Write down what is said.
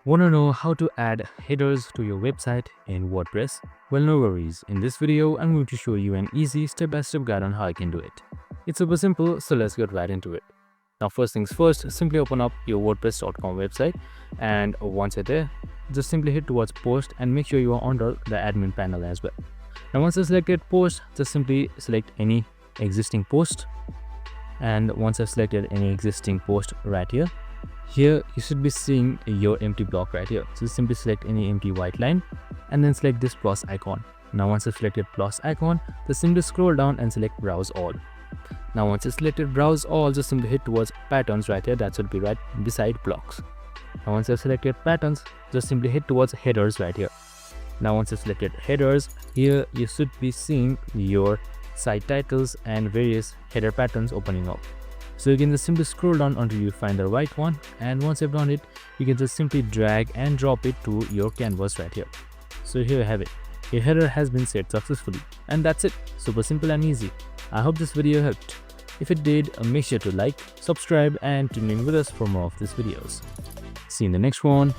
Want to know how to add headers to your website in WordPress? Well, no worries. In this video, I'm going to show you an easy step-by-step guide on how I can do it. It's super simple, so let's get right into it. Now, first things first, simply open up your WordPress.com website, and once you're there, just simply hit towards post and make sure you are under the admin panel as well. Now, once you selected post, just simply select any existing post, and once I've selected any existing post right here, you should be seeing your empty block right here. So simply select any empty white line and then select this plus icon. Now once you've selected plus icon, just simply scroll down and select browse all. Now once you've selected browse all, just simply hit towards patterns right here. That should be right beside blocks. Now once you've selected patterns, just simply hit towards headers right here. Now once you've selected headers, here you should be seeing your site titles and various header patterns opening up. So you can just simply scroll down until you find the right one, and once you've done it, you can just simply drag and drop it to your canvas right here. So here you have it. Your header has been set successfully, and that's it. Super simple and easy. I hope this video helped. If it did, make sure to like, subscribe and tune in with us for more of these videos. See you in the next one.